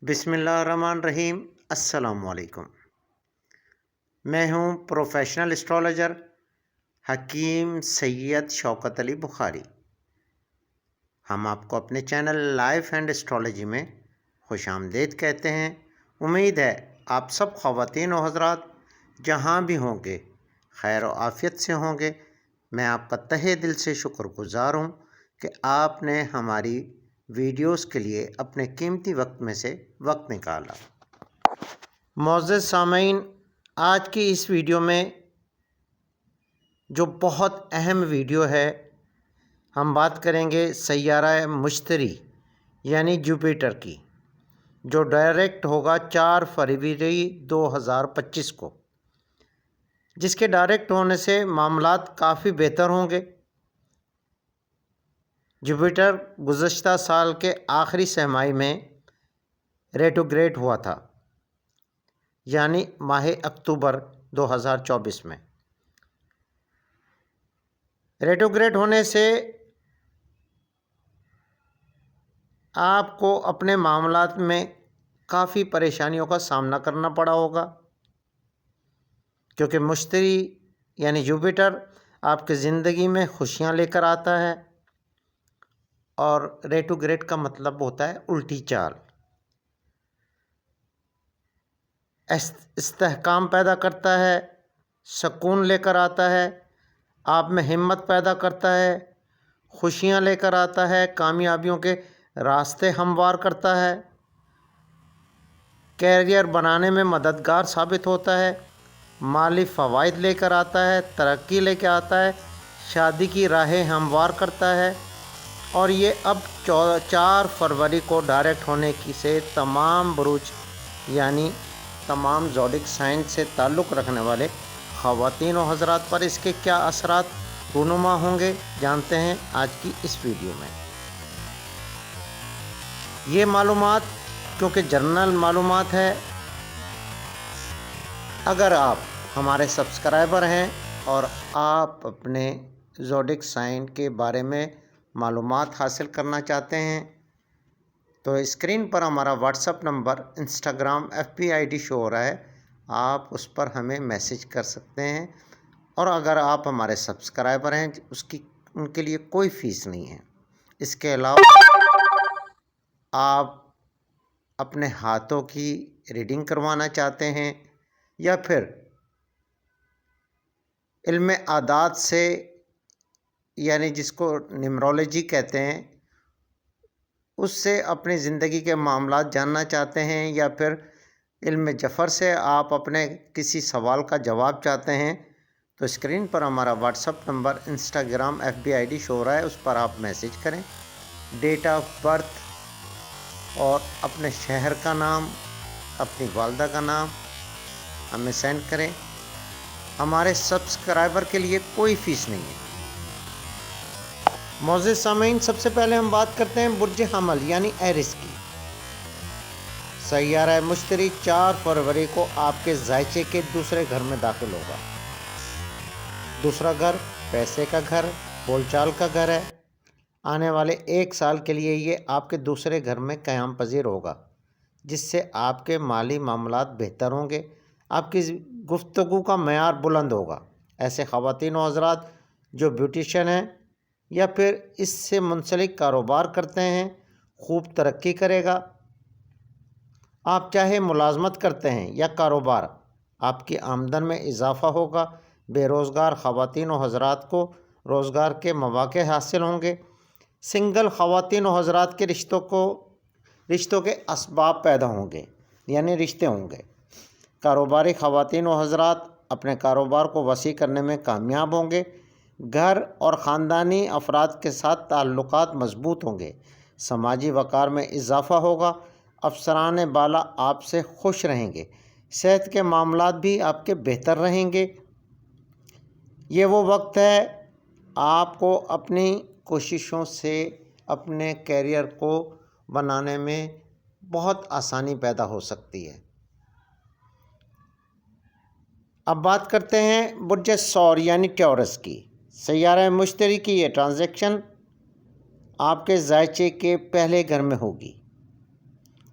بسم اللہ الرحمن الرحیم۔ السلام علیکم۔ میں ہوں پروفیشنل اسٹرالوجر حکیم سید شوکت علی بخاری۔ ہم آپ کو اپنے چینل لائف اینڈ اسٹرالوجی میں خوش آمدید کہتے ہیں۔ امید ہے آپ سب خواتین و حضرات جہاں بھی ہوں گے خیر و عافیت سے ہوں گے۔ میں آپ کا تہہ دل سے شکر گزار ہوں کہ آپ نے ہماری ویڈیوز کے لیے اپنے قیمتی وقت میں سے وقت نکالا۔ معزز سامعین، آج کی اس ویڈیو میں جو بہت اہم ویڈیو ہے، ہم بات کریں گے سیارہ مشتری یعنی جوپیٹر کی، جو ڈائریکٹ ہوگا 4 فروری 2025 کو، جس کے ڈائریکٹ ہونے سے معاملات کافی بہتر ہوں گے۔ جوپیٹر گزشتہ سال کے آخری سہ ماہی میں ریٹروگریڈ ہوا تھا، یعنی ماہ اکتوبر 2024 میں۔ ریٹروگریڈ ہونے سے آپ کو اپنے معاملات میں کافی پریشانیوں کا سامنا کرنا پڑا ہوگا، کیونکہ مشتری یعنی جوپیٹر آپ کی زندگی میں خوشیاں لے کر آتا ہے، اور ریٹروگریڈ کا مطلب ہوتا ہے الٹی چال۔ استحکام پیدا کرتا ہے، سکون لے کر آتا ہے، آپ میں ہمت پیدا کرتا ہے، خوشیاں لے کر آتا ہے، کامیابیوں کے راستے ہموار کرتا ہے، کیریئر بنانے میں مددگار ثابت ہوتا ہے، مالی فوائد لے کر آتا ہے، ترقی لے کے آتا ہے، شادی کی راہیں ہموار کرتا ہے۔ اور یہ اب 4 فروری کو ڈائریکٹ ہونے کی سے تمام بروج یعنی تمام زوڈک سائن سے تعلق رکھنے والے خواتین و حضرات پر اس کے کیا اثرات رونما ہوں گے، جانتے ہیں آج کی اس ویڈیو میں۔ یہ معلومات کیونکہ جنرل معلومات ہے، اگر آپ ہمارے سبسکرائبر ہیں اور آپ اپنے زوڈک سائن کے بارے میں معلومات حاصل کرنا چاہتے ہیں تو اسکرین پر ہمارا what's up number, Instagram FB ID شو ہو رہا ہے، آپ اس پر ہمیں میسج کر سکتے ہیں۔ اور اگر آپ ہمارے سبسکرائبر ہیں ان کے لیے کوئی فیس نہیں ہے۔ اس کے علاوہ آپ اپنے ہاتھوں کی ریڈنگ کروانا چاہتے ہیں یا پھر علم عادات سے یعنی جس کو نیمرولوجی کہتے ہیں، اس سے اپنی زندگی کے معاملات جاننا چاہتے ہیں، یا پھر علم جفر سے آپ اپنے کسی سوال کا جواب چاہتے ہیں، تو اسکرین پر ہمارا what's up number, Instagram FB ID شو ہو رہا ہے، اس پر آپ میسج کریں، ڈیٹ آف برتھ اور اپنے شہر کا نام، اپنی والدہ کا نام ہمیں سینڈ کریں۔ ہمارے سبسکرائبر کے لیے کوئی فیس نہیں ہے۔ معزز سامعین، سب سے پہلے ہم بات کرتے ہیں برج حمل یعنی ایرس کی۔ سیارہ مشتری 4 فروری کو آپ کے ذائچے کے دوسرے گھر میں داخل ہوگا۔ دوسرا گھر پیسے کا گھر، بول چال کا گھر ہے۔ آنے والے 1 سال کے لیے یہ آپ کے دوسرے گھر میں قیام پذیر ہوگا، جس سے آپ کے مالی معاملات بہتر ہوں گے، آپ کی گفتگو کا معیار بلند ہوگا۔ ایسے خواتین و حضرات جو بیوٹیشین ہیں یا پھر اس سے منسلک کاروبار کرتے ہیں، خوب ترقی کرے گا۔ آپ چاہے ملازمت کرتے ہیں یا کاروبار، آپ کی آمدن میں اضافہ ہوگا۔ بے روزگار خواتین و حضرات کو روزگار کے مواقع حاصل ہوں گے۔ سنگل خواتین و حضرات کے رشتوں کے اسباب پیدا ہوں گے، یعنی رشتے ہوں گے۔ کاروباری خواتین و حضرات اپنے کاروبار کو وسیع کرنے میں کامیاب ہوں گے۔ گھر اور خاندانی افراد کے ساتھ تعلقات مضبوط ہوں گے۔ سماجی وقار میں اضافہ ہوگا۔ افسران بالا آپ سے خوش رہیں گے۔ صحت کے معاملات بھی آپ کے بہتر رہیں گے۔ یہ وہ وقت ہے آپ کو اپنی کوششوں سے اپنے کیریئر کو بنانے میں بہت آسانی پیدا ہو سکتی ہے۔ اب بات کرتے ہیں برج ثور یعنی ٹورس کی۔ سیارہ مشتری کی یہ ٹرانزیکشن آپ کے ذائچے کے پہلے گھر میں ہوگی۔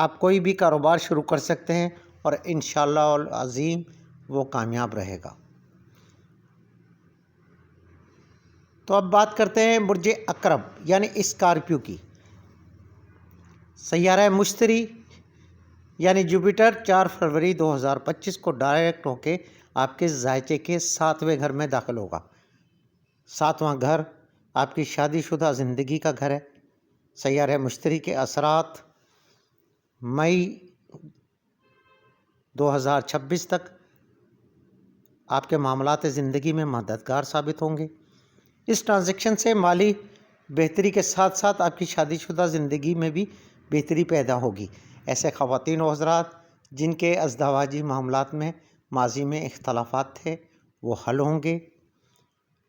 آپ کوئی بھی کاروبار شروع کر سکتے ہیں اور انشاءاللہ العظیم وہ کامیاب رہے گا۔ تو اب بات کرتے ہیں برج عقرب یعنی اسکارپیو کی۔ سیارہ مشتری یعنی جوپیٹر 4 فروری 2025 کو ڈائریکٹ ہو کے آپ کے ذائچے کے 7ویں گھر میں داخل ہوگا۔ 7واں گھر آپ کی شادی شدہ زندگی کا گھر ہے۔ سیارہ مشتری کے اثرات مئی 2026 تک آپ کے معاملات زندگی میں مددگار ثابت ہوں گے۔ اس ٹرانزیکشن سے مالی بہتری کے ساتھ ساتھ آپ کی شادی شدہ زندگی میں بھی بہتری پیدا ہوگی۔ ایسے خواتین و حضرات جن کے ازدواجی معاملات میں ماضی میں اختلافات تھے وہ حل ہوں گے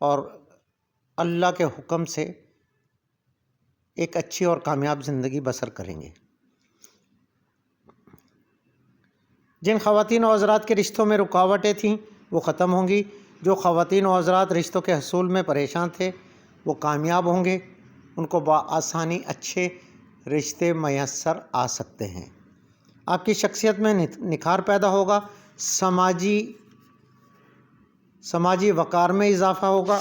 اور اللہ کے حکم سے ایک اچھی اور کامیاب زندگی بسر کریں گے۔ جن خواتین و حضرات کے رشتوں میں رکاوٹیں تھیں وہ ختم ہوں گی۔ جو خواتین و حضرات رشتوں کے حصول میں پریشان تھے وہ کامیاب ہوں گے۔ ان کو بآسانی اچھے رشتے میسر آ سکتے ہیں۔ آپ کی شخصیت میں نکھار پیدا ہوگا۔ سماجی وقار میں اضافہ ہوگا۔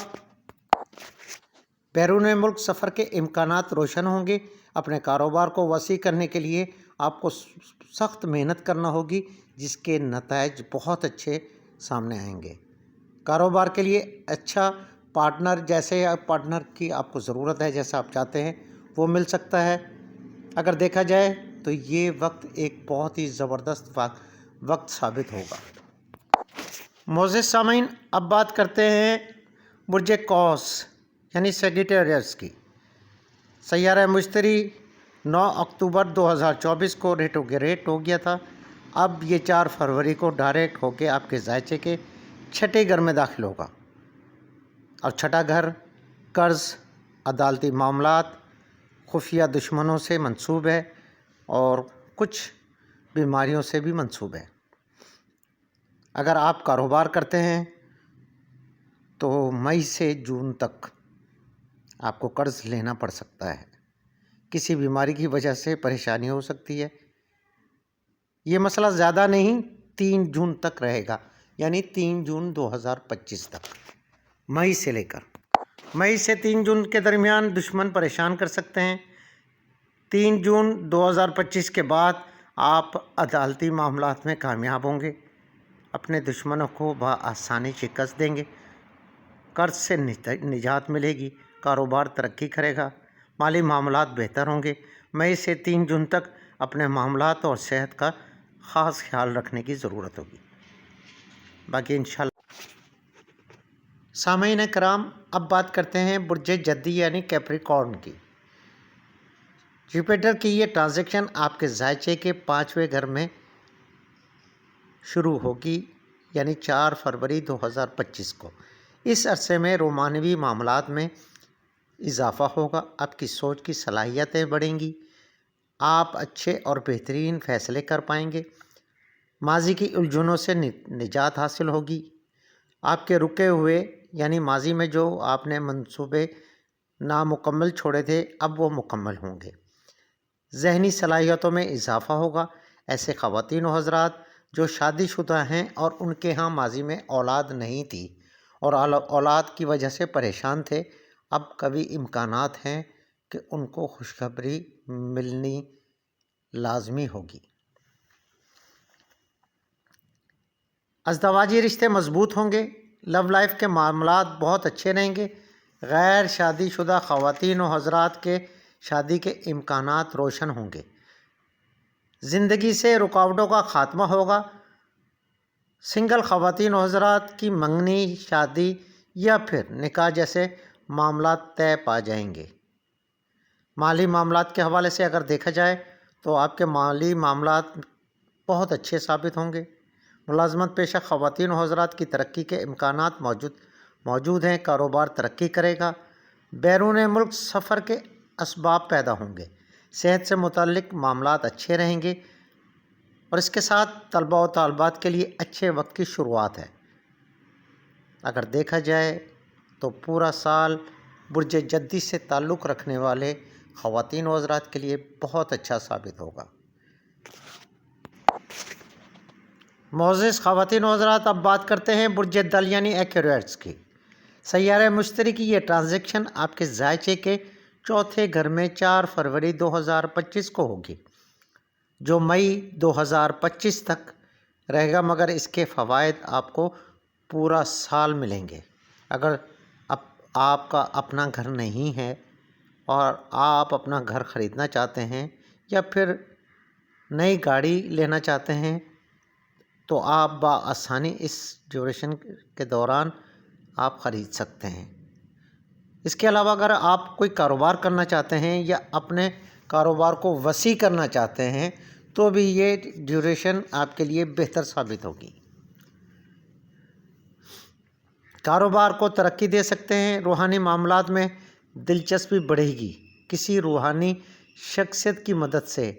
بیرون ملک سفر کے امکانات روشن ہوں گے۔ اپنے کاروبار کو وسیع کرنے کے لیے آپ کو سخت محنت کرنا ہوگی جس کے نتائج بہت اچھے سامنے آئیں گے۔ کاروبار کے لیے اچھا پارٹنر کی آپ کو ضرورت ہے، جیسا آپ چاہتے ہیں وہ مل سکتا ہے۔ اگر دیکھا جائے تو یہ وقت ایک بہت ہی زبردست وقت ثابت ہوگا۔ معزز سامعین، اب بات کرتے ہیں برج قوس یعنی سیجیٹیریس کی۔ سیارہ مشتری 9 اکتوبر 2024 کو ریٹروگریڈ ہو گیا تھا۔ اب یہ 4 فروری کو ڈائریکٹ ہو کے آپ کے ذائچے کے 6ٹھے گھر میں داخل ہوگا اور 6ٹھا گھر قرض، عدالتی معاملات، خفیہ دشمنوں سے منسوب ہے اور کچھ بیماریوں سے بھی منسوب ہے۔ اگر آپ کاروبار کرتے ہیں تو مئی سے جون تک آپ کو قرض لینا پڑ سکتا ہے۔ کسی بیماری کی وجہ سے پریشانی ہو سکتی ہے۔ یہ مسئلہ زیادہ نہیں 3 جون تک رہے گا، یعنی 3 جون 2025 تک، مئی سے لے کر مئی سے 3 جون کے درمیان دشمن پریشان کر سکتے ہیں۔ 3 جون 2025 کے بعد آپ عدالتی معاملات میں کامیاب ہوں گے، اپنے دشمنوں کو بآسانی شکست دیں گے، قرض سے نجات ملے گی، کاروبار ترقی کرے گا، مالی معاملات بہتر ہوں گے۔ مئی سے 3 جون تک اپنے معاملات اور صحت کا خاص خیال رکھنے کی ضرورت ہوگی، باقی انشاءاللہ۔ سامعین کرام، اب بات کرتے ہیں برج جدی یعنی کیپریکارن کی۔ جوپیٹر کی یہ ٹرانزیکشن آپ کے ذائچے کے 5ویں گھر میں شروع ہوگی، یعنی 4 فروری 2025 کو۔ اس عرصے میں رومانوی معاملات میں اضافہ ہوگا، آپ کی سوچ کی صلاحیتیں بڑھیں گی، آپ اچھے اور بہترین فیصلے کر پائیں گے، ماضی کی الجھنوں سے نجات حاصل ہوگی، آپ کے رکے ہوئے یعنی ماضی میں جو آپ نے منصوبے نامکمل چھوڑے تھے اب وہ مکمل ہوں گے، ذہنی صلاحیتوں میں اضافہ ہوگا۔ ایسے خواتین و حضرات جو شادی شدہ ہیں اور ان کے ہاں ماضی میں اولاد نہیں تھی اور اولاد کی وجہ سے پریشان تھے، اب کبھی امکانات ہیں کہ ان کو خوشخبری ملنی لازمی ہوگی۔ ازدواجی رشتے مضبوط ہوں گے، لو لائف کے معاملات بہت اچھے رہیں گے، غیر شادی شدہ خواتین و حضرات کے شادی کے امکانات روشن ہوں گے، زندگی سے رکاوٹوں کا خاتمہ ہوگا، سنگل خواتین و حضرات کی منگنی، شادی یا پھر نکاح جیسے معاملات طے پا جائیں گے۔ مالی معاملات کے حوالے سے اگر دیکھا جائے تو آپ کے مالی معاملات بہت اچھے ثابت ہوں گے، ملازمت پیشہ خواتین و حضرات کی ترقی کے امکانات موجود ہیں، کاروبار ترقی کرے گا، بیرون ملک سفر کے اسباب پیدا ہوں گے، صحت سے متعلق معاملات اچھے رہیں گے اور اس کے ساتھ طلباء و طالبات کے لیے اچھے وقت کی شروعات ہے۔ اگر دیکھا جائے تو پورا سال برج جدی سے تعلق رکھنے والے خواتین و حضرات کے لیے بہت اچھا ثابت ہوگا۔ معزز خواتین و حضرات، اب بات کرتے ہیں برج دل یعنی ایکویریٹس کی۔ سیارہ مشتری کی یہ ٹرانزیکشن آپ کے ذائچے کے چوتھے گھر میں 4 فروری 2025 کو ہوگی، جو مئی 2025 تک رہے گا، مگر اس کے فوائد آپ کو پورا سال ملیں گے۔ اگر آپ کا اپنا گھر نہیں ہے اور آپ اپنا گھر خریدنا چاہتے ہیں یا پھر نئی گاڑی لینا چاہتے ہیں تو آپ بآسانی اس ڈیوریشن کے دوران آپ خرید سکتے ہیں۔ اس کے علاوہ اگر آپ کوئی کاروبار کرنا چاہتے ہیں یا اپنے کاروبار کو وسیع کرنا چاہتے ہیں تو بھی یہ ڈیوریشن آپ کے لیے بہتر ثابت ہوگی۔ کاروبار کو ترقی دے سکتے ہیں، روحانی معاملات میں دلچسپی بڑھے گی، کسی روحانی شخصیت کی مدد سے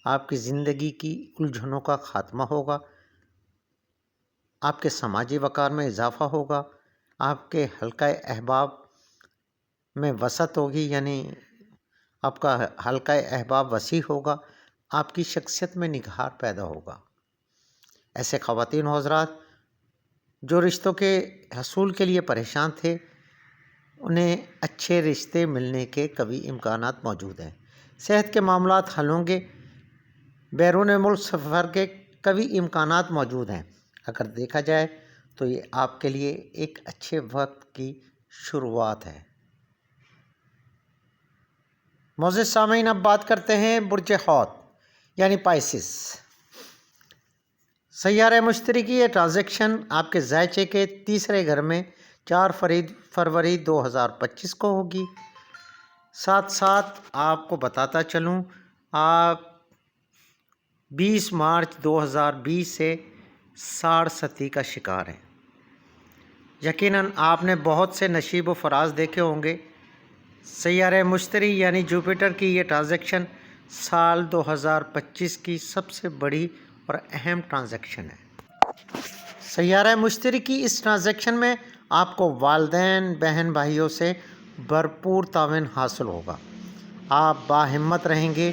آپ کی زندگی کی الجھنوں کا خاتمہ ہوگا، آپ کے سماجی وقار میں اضافہ ہوگا، آپ کے حلقہ احباب میں وسعت ہوگی، یعنی آپ کا حلقہ احباب وسیع ہوگا، آپ کی شخصیت میں نکھار پیدا ہوگا۔ ایسے خواتین و حضرات جو رشتوں کے حصول کے لیے پریشان تھے، انہیں اچھے رشتے ملنے کے قوی امکانات موجود ہیں۔ صحت کے معاملات حل ہوں گے، بیرون ملک سفر کے قوی امکانات موجود ہیں۔ اگر دیکھا جائے تو یہ آپ کے لیے ایک اچھے وقت کی شروعات ہے۔ معزز سامعین، اب بات کرتے ہیں برج حوت یعنی پائسس۔ سیارہ مشتری کی یہ ٹرانزیکشن آپ کے ذائچے کے تیسرے گھر میں 4 فروری 2025 کو ہوگی۔ ساتھ ساتھ آپ کو بتاتا چلوں، آپ 20 مارچ 2020 سے ساڑھستی کا شکار ہیں۔ یقیناً آپ نے بہت سے نشیب و فراز دیکھے ہوں گے۔ سیارہ مشتری یعنی جوپیٹر کی یہ ٹرانزیکشن سال 2025 کی سب سے بڑی اور اہم ٹرانزیکشن ہے۔ سیارہ مشتری کی اس ٹرانزیکشن میں آپ کو والدین، بہن بھائیوں سے بھرپور تعاون حاصل ہوگا۔ آپ باہمت رہیں گے،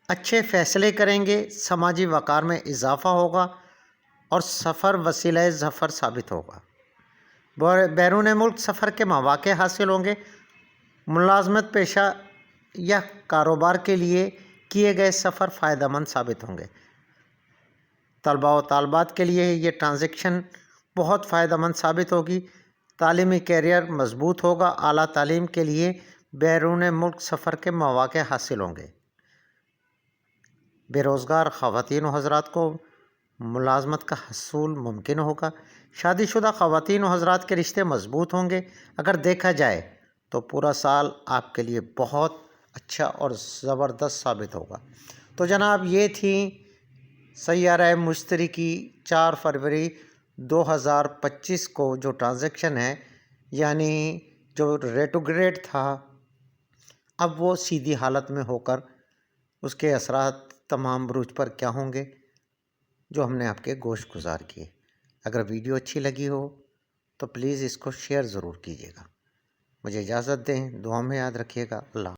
اچھے فیصلے کریں گے، سماجی وقار میں اضافہ ہوگا اور سفر وسیلہ ظفر ثابت ہوگا۔ بیرون ملک سفر کے مواقع حاصل ہوں گے۔ ملازمت پیشہ یا کاروبار کے لیے کیے گئے سفر فائدہ مند ثابت ہوں گے۔ طلباء و طالبات کے لیے یہ ٹرانزیکشن بہت فائدہ مند ثابت ہوگی۔ تعلیمی کیریئر مضبوط ہوگا۔ اعلیٰ تعلیم کے لیے بیرون ملک سفر کے مواقع حاصل ہوں گے۔ بے روزگار خواتین و حضرات کو ملازمت کا حصول ممکن ہوگا۔ شادی شدہ خواتین و حضرات کے رشتے مضبوط ہوں گے۔ اگر دیکھا جائے تو پورا سال آپ کے لیے بہت اچھا اور زبردست ثابت ہوگا۔ تو جناب، یہ تھی سیارہ مشتری کی 4 فروری 2025 کو جو ٹرانزیکشن ہے، یعنی جو ریٹروگریڈ تھا، اب وہ سیدھی حالت میں ہو کر اس کے اثرات تمام بروج پر کیا ہوں گے جو ہم نے آپ کے گوش گزار کیے۔ اگر ویڈیو اچھی لگی ہو تو پلیز اس کو شیئر ضرور کیجیے گا۔ مجھے اجازت دیں، دعا میں یاد رکھیے گا۔ اللہ